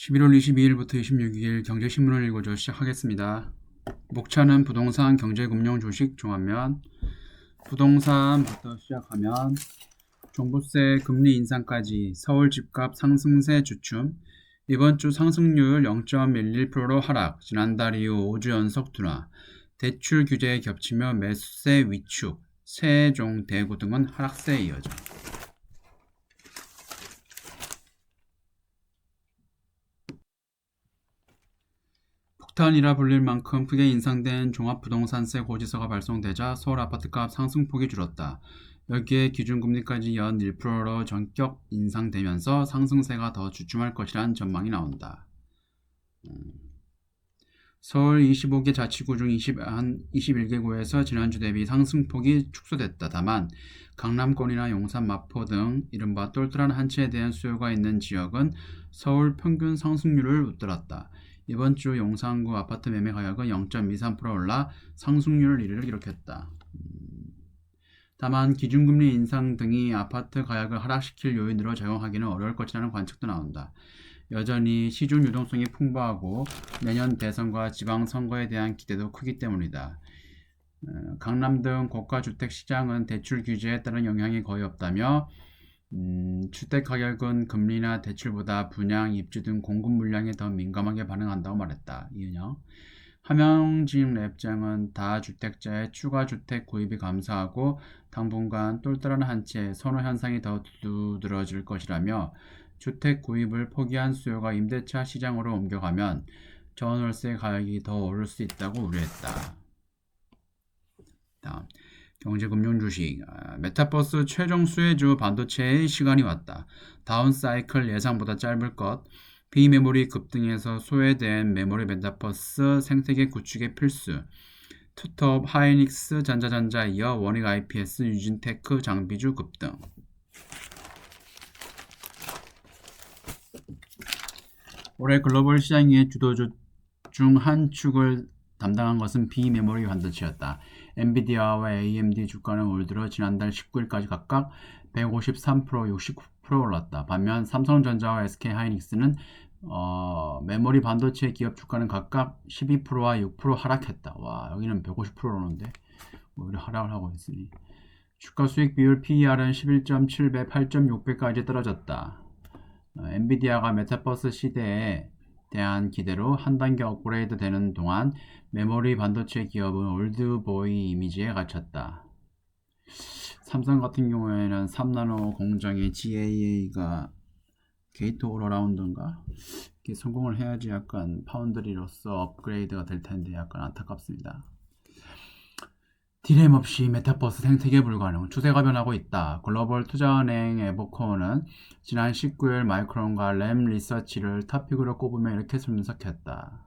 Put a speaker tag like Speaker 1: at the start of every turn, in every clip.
Speaker 1: 11월 22일부터 26일 경제신문을 읽어줘 시작하겠습니다. 목차는 부동산, 경제금융, 주식, 종합면. 부동산부터 시작하면 종부세, 금리 인상까지 서울 집값 상승세 주춤. 이번 주 상승률 0.11%로 하락, 지난달 이후 5주 연속 둔화. 대출 규제에 겹치며 매수세 위축, 세종, 대구 등은 하락세에 이어져. 폭탄이라 불릴 만큼 크게 인상된 종합부동산세 고지서가 발송되자 서울 아파트값 상승폭이 줄었다. 여기에 기준금리까지 연 1%로 전격 인상되면서 상승세가 더 주춤할 것이란 전망이 나온다. 서울 25개 자치구 중 21개 구에서 지난주 대비 상승폭이 축소됐다. 다만 강남권이나 용산, 마포 등 이른바 똘똘한 한 채에 대한 수요가 있는 지역은 서울 평균 상승률을 웃돌았다. 이번 주 용산구 아파트 매매 가격은 0.23% 올라 상승률 1위를 기록했다. 다만 기준금리 인상 등이 아파트 가격을 하락시킬 요인으로 작용하기는 어려울 것이라는 관측도 나온다. 여전히 시중 유동성이 풍부하고 내년 대선과 지방선거에 대한 기대도 크기 때문이다. 강남 등 고가주택 시장은 대출 규제에 따른 영향이 거의 없다며 주택 가격은 금리나 대출보다 분양, 입주 등 공급 물량에 더 민감하게 반응한다고 말했다. 이은영. 함영진 랩장은 다주택자의 추가 주택 구입이 감소하고 당분간 똘똘한 한 채 선호 현상이 더 두드러질 것이라며 주택 구입을 포기한 수요가 임대차 시장으로 옮겨가면 전월세 가격이 더 오를 수 있다고 우려했다. 다음. 경제금융 주식. 메타버스 최종 수혜주 반도체의 시간이 왔다. 다운 사이클 예상보다 짧을 것. 비메모리 급등에서 소외된 메모리 메타버스 생태계 구축의 필수. 투톱, 하이닉스, 전자전자 이어 원익 IPS, 유진테크 장비주 급등. 올해 글로벌 시장의 주도주 중 한 축을 담당한 것은 비메모리 반도체였다. 엔비디아와 AMD 주가는 올 들어 지난달 19일까지 각각 153%, 69% 올랐다. 반면 삼성전자와 SK하이닉스는 메모리 반도체 기업 주가는 각각 12%와 6% 하락했다. 와, 여기는 150% 오르는데 오히려 하락을 하고 있으니. 주가 수익 비율 PER은 11.7배, 8.6배까지 떨어졌다. 엔비디아가 메타버스 시대에 대한 기대로 한 단계 업그레이드 되는 동안 메모리 반도체 기업은 올드보이 이미지에 갇혔다. 삼성 같은 경우에는 3나노 공정의 GAA가 게이트 올어라운드인가? 이렇게 성공을 해야지 약간 파운드리로서 업그레이드가 될 텐데 약간 안타깝습니다. 디램 없이 메타버스 생태계 불가능, 추세가 변하고 있다. 글로벌 투자은행 에버코어는 지난 19일 마이크론과 램 리서치를 토픽으로 꼽으며 이렇게 분석했다.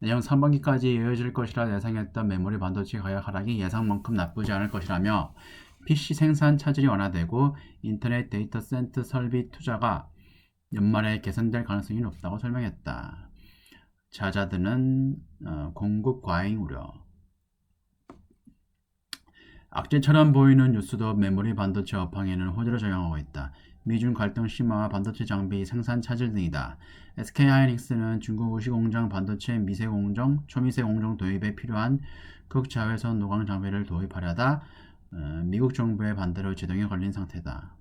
Speaker 1: 내년 상반기까지 이어질 것이라 예상했던 메모리 반도체 가격 하락이 예상만큼 나쁘지 않을 것이라며 PC 생산 차질이 완화되고 인터넷 데이터 센터 설비 투자가 연말에 개선될 가능성이 높다고 설명했다. 자자드는 공급 과잉 우려. 악재처럼 보이는 뉴스도 메모리 반도체 업황에는 호재로 작용하고 있다. 미중 갈등 심화와 반도체 장비 생산 차질 등이다. SK하이닉스는 중국 우시공장 반도체 미세 공정, 초미세 공정 도입에 필요한 극자외선 노광 장비를 도입하려다 미국 정부의 반대로 제동에 걸린 상태다.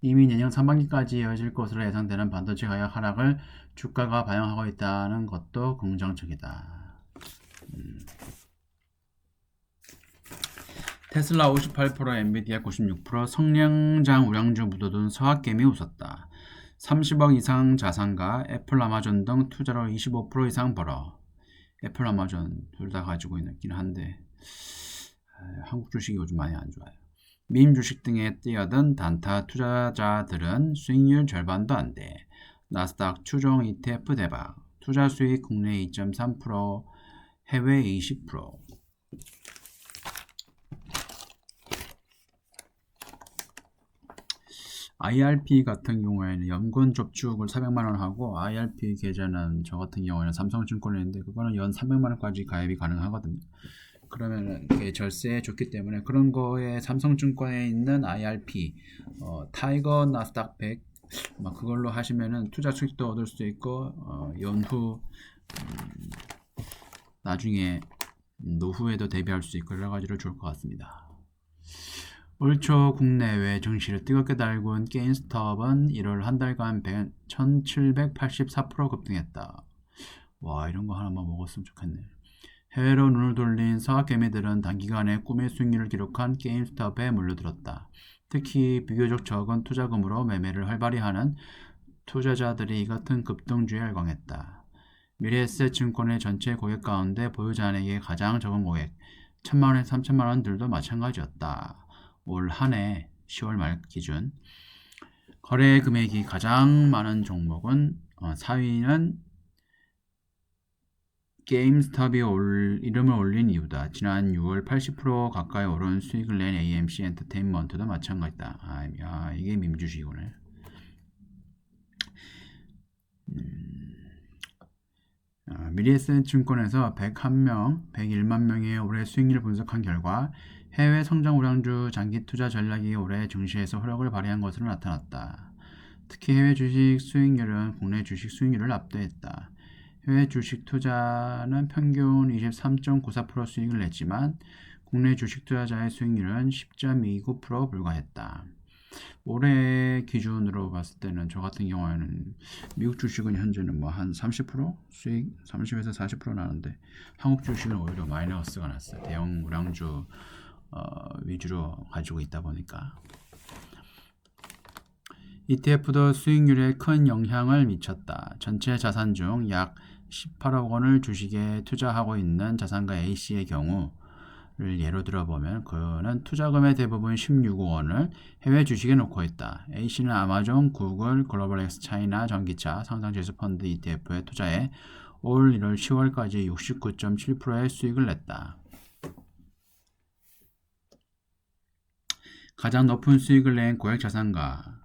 Speaker 1: 이미 내년 상반기까지 이어질 것으로 예상되는 반도체 가격 하락을 주가가 반영하고 있다는 것도 긍정적이다. 테슬라 58%, 엔비디아 96%, 성량장 우량주 묻어둔 서학개미 웃었다. 30억 이상 자산가, 애플, 아마존 등 투자로 25% 이상 벌어. 애플, 아마존 둘 다 가지고 있긴 한데 한국 주식이 요즘 많이 안 좋아요. 민 주식 등에 뛰어든 단타 투자자들은 수익률 절반도 안 돼. 나스닥 추종 ETF 대박. 투자 수익 국내 2.3%, 해외 20%. IRP 같은 경우에는 연금 저축을 400만원 하고 IRP 계좌는 저 같은 경우에는 삼성증권에 있는데 그거는 연 300만원까지 가입이 가능하거든요. 그러면은 절세에 좋기 때문에 그런 거에 삼성증권에 있는 IRP 타이거 나스닥 100 막 그걸로 하시면은 투자 수익도 얻을 수 있고 연후 나중에 노후에도 대비할 수 있고 여러 가지로 좋을 것 같습니다. 올 초 국내외 증시를 뜨겁게 달군 게임스톱은 1월 한 달간 1784% 급등했다. 와, 이런 거 하나만 먹었으면 좋겠네. 해외로 눈을 돌린 서학개미들은 단기간에 꿈의 수익률을 기록한 게임스톱에 몰려들었다. 특히 비교적 적은 투자금으로 매매를 활발히 하는 투자자들이 이 같은 급등주에 열광했다. 미래에셋증권의 전체 고객 가운데 보유자에게 가장 적은 고객 1,000만원에서 3,000만원들도 마찬가지였다. 올 한해 10월 말 기준 거래 금액이 가장 많은 종목은 4위는 게임스톱이 이름을 올린 이유다. 지난 6월 80% 가까이 오른 수익을 낸 AMC 엔터테인먼트도 마찬가지다. 이게 민주주의구네. 미래에셋증권에서 101만 명의 올해 수익률을 분석한 결과 해외 성장 우량주 장기 투자 전략이 올해 증시에서 효력을 발휘한 것으로 나타났다. 특히 해외 주식 수익률은 국내 주식 수익률을 압도했다. 해외 주식 투자는 평균 23.94% 수익을 냈지만 국내 주식 투자자의 수익률은 10.29% 불과했다. 올해 기준으로 봤을 때는 저 같은 경우에는 미국 주식은 현재는 뭐 한 30% 수익 30에서 40% 나는데 한국 주식은 오히려 마이너스가 났어요. 대형 우량주 위주로 가지고 있다 보니까 ETF도 수익률에 큰 영향을 미쳤다. 전체 자산 중 약 18억 원을 주식에 투자하고 있는 자산가 A씨의 경우를 예로 들어보면 그는 투자금의 대부분 16억 원을 해외 주식에 놓고 있다. A씨는 아마존, 구글, 글로벌 엑스 차이나 전기차, 상장지수 펀드 ETF에 투자해 올 1월 10월까지 69.7%의 수익을 냈다. 가장 높은 수익을 낸 고액 자산가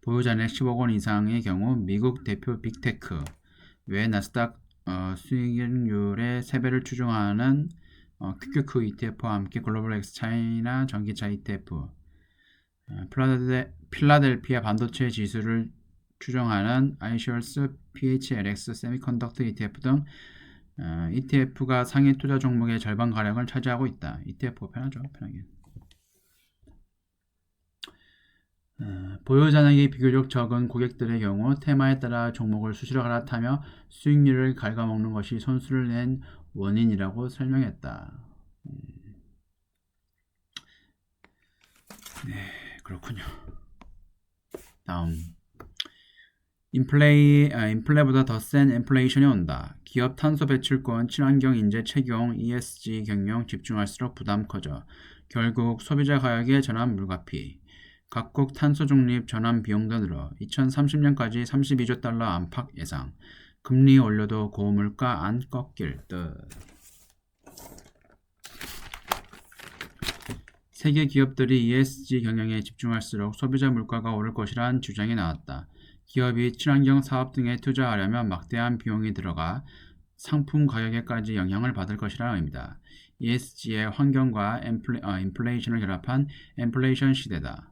Speaker 1: 보유자는 10억 원 이상의 경우 미국 대표 빅테크 외 나스닥 수익률의 3배를 추정하는 QQQ ETF와 함께 글로벌 엑스 차이나 전기차 ETF, 필라델피아 반도체 지수를 추정하는 iShares PHLX 세미컨덕터 ETF 등 ETF가 상위 투자 종목의 절반가량을 차지하고 있다. ETF가 편하죠, 편하게. 보유자액이 비교적 적은 고객들의 경우 테마에 따라 종목을 수시로 갈아타며 수익률을 갉아먹는 것이 손수를 낸 원인이라고 설명했다. 네, 그렇군요. 다음 인플레보다 더 센 인플레이션이 온다. 기업 탄소 배출권, 친환경 인재 채용, ESG 경영 집중할수록 부담 커져 결국 소비자 가격의 전환 불가피. 각국 탄소 중립 전환 비용도 늘어 2030년까지 32조 달러 안팎 예상. 금리 올려도 고물가 안 꺾일 듯. 세계 기업들이 ESG 경영에 집중할수록 소비자 물가가 오를 것이란 주장이 나왔다. 기업이 친환경 사업 등에 투자하려면 막대한 비용이 들어가 상품 가격에까지 영향을 받을 것이라는 의미다. ESG의 환경과 인플레이션을 결합한 인플레이션 시대다.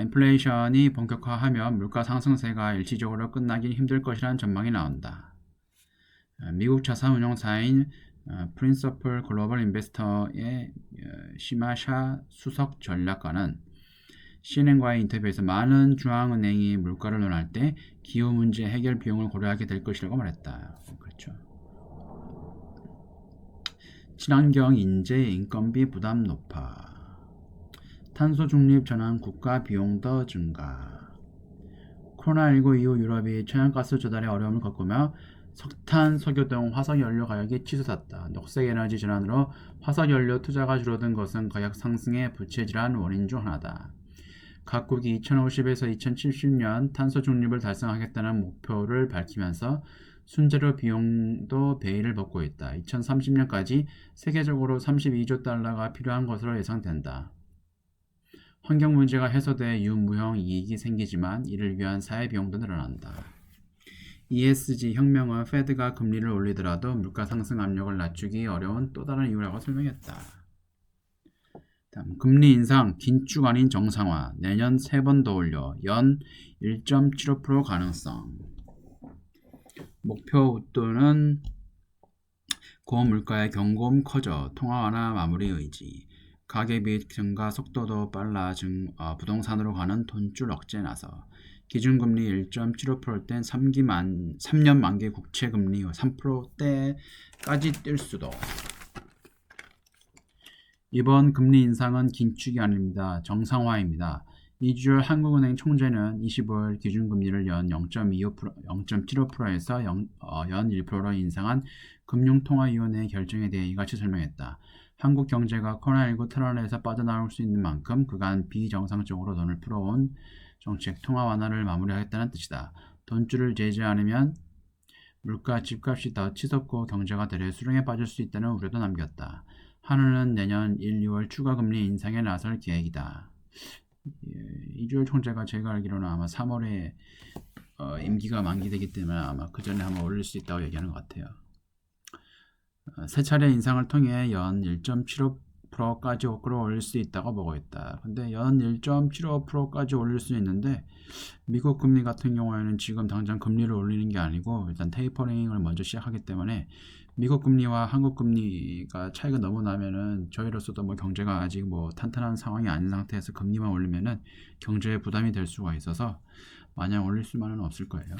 Speaker 1: 인플레이션이 본격화하면 물가 상승세가 일시적으로 끝나긴 힘들 것이라는 전망이 나온다. 미국 자산운용사인 프린서플 글로벌 인베스터의 시마샤 수석 전략가는 CNN과의 인터뷰에서 많은 중앙은행이 물가를 논할 때 기후 문제 해결 비용을 고려하게 될 것이라고 말했다. 그렇죠. 친환경 인재 인건비 부담 높아. 탄소 중립 전환 국가 비용도 증가. 코로나19 이후 유럽이 천연가스 조달에 어려움을 겪으며 석탄, 석유 등 화석연료 가격이 치솟았다. 녹색에너지 전환으로 화석연료 투자가 줄어든 것은 가격 상승의 부채질한 원인 중 하나다. 각국이 2050에서 2070년 탄소 중립을 달성하겠다는 목표를 밝히면서 순재료 비용도 베일을 벗고 있다. 2030년까지 세계적으로 32조 달러가 필요한 것으로 예상된다. 환경 문제가 해소돼 유무형 이익이 생기지만 이를 위한 사회 비용도 늘어난다. ESG 혁명은 페드가 금리를 올리더라도 물가 상승 압력을 낮추기 어려운 또 다른 이유라고 설명했다. 다음 금리 인상 긴축 아닌 정상화 내년 3번 더 올려 연 1.75% 가능성. 목표 웃도는 고물가의 경고음 커져 통화 완화 마무리 의지. 가계비 증가 속도도 빨라 부동산으로 가는 돈줄 억제 나서. 기준금리 1.75%땐 3년 만기 국채금리 3%대까지 뛸 수도. 이번 금리 인상은 긴축이 아닙니다. 정상화입니다. 이주열 한국은행 총재는 25일 기준금리를 연 0.75%에서 연 1%로 인상한 금융통화위원회의 결정에 대해 이같이 설명했다. 한국 경제가 코로나19 테러에서 빠져나올 수 있는 만큼 그간 비정상적으로 돈을 풀어온 정책 통화 완화를 마무리하겠다는 뜻이다. 돈줄을 재지 않으면 물가, 집값이 더 치솟고 경제가 되레 수렁에 빠질 수 있다는 우려도 남겼다. 한은은 내년 1, 2월 추가 금리 인상에 나설 계획이다. 이주열 총재가 제가 알기로는 아마 3월에 임기가 만기되기 때문에 아마 그 전에 한번 올릴 수 있다고 얘기하는 것 같아요. 세 차례 인상을 통해 연 1.75%까지 끌어올릴 수 있다고 보고 있다. 근데 연 1.75%까지 올릴 수 있는데 미국 금리 같은 경우에는 지금 당장 금리를 올리는 게 아니고 일단 테이퍼링을 먼저 시작하기 때문에 미국 금리와 한국 금리가 차이가 너무 나면은 저희로서도 뭐 경제가 아직 뭐 탄탄한 상황이 아닌 상태에서 금리만 올리면은 경제에 부담이 될 수가 있어서 마냥 올릴 수만은 없을 거예요.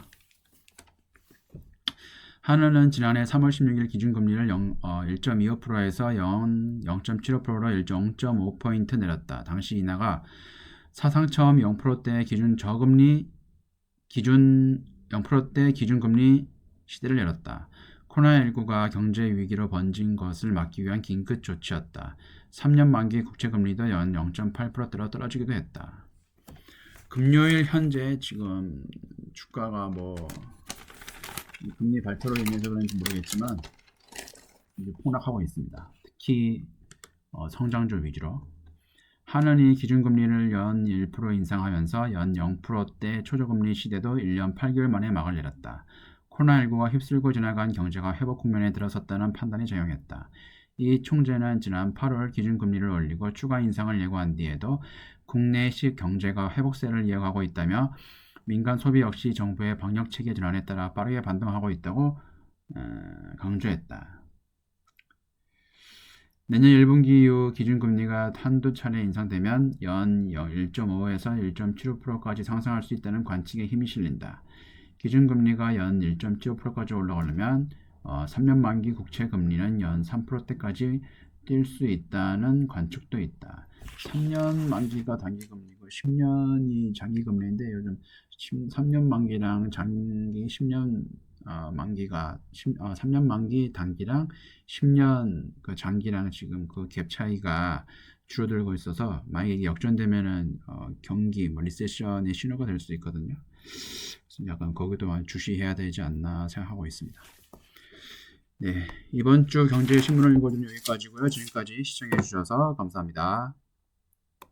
Speaker 1: 한은은 지난해 3월 16일 기준금리를 1.25%에서 0.75%로 0.5포인트 내렸다. 당시 인하가 사상 처음 0%대 기준 0%대 기준금리 시대를 열었다. 코로나19가 경제 위기로 번진 것을 막기 위한 긴급 조치였다. 3년 만기 국채금리도 연 0.8%대로 떨어지기도 했다. 금요일 현재 지금 주가가 뭐 금리 발표로 인해서 그런지 모르겠지만 이제 폭락하고 있습니다. 특히 성장주 위주로. 한은이 기준금리를 연 1% 인상하면서 연 0%대 초저금리 시대도 1년 8개월 만에 막을 내렸다. 코로나19가 휩쓸고 지나간 경제가 회복 국면에 들어섰다는 판단이 작용했다. 이 총재는 지난 8월 기준금리를 올리고 추가 인상을 예고한 뒤에도 국내식 경제가 회복세를 이어가고 있다며 민간 소비 역시 정부의 방역체계 전환에 따라 빠르게 반등하고 있다고 강조했다. 내년 1분기 이후 기준금리가 한두 차례 인상되면 연 1.5에서 1.75%까지 상승할 수 있다는 관측에 힘이 실린다. 기준금리가 연 1.75%까지 올라가려면 3년 만기 국채금리는 연 3%대까지 뛸 수 있다는 관측도 있다. 3년 만기가 단기금리고 10년이 장기금리인데 요즘 3년 만기랑 장기 10년 만기가 3년 만기 단기랑 10년 그 장기랑 지금 그 갭 차이가 줄어들고 있어서 만약에 이게 역전되면은 경기 뭐 리세션의 신호가 될 수 있거든요. 그래서 약간 거기도 주시해야 되지 않나 생각하고 있습니다. 네, 이번 주 경제신문을 읽어준 여기까지고요. 지금까지 시청해 주셔서 감사합니다.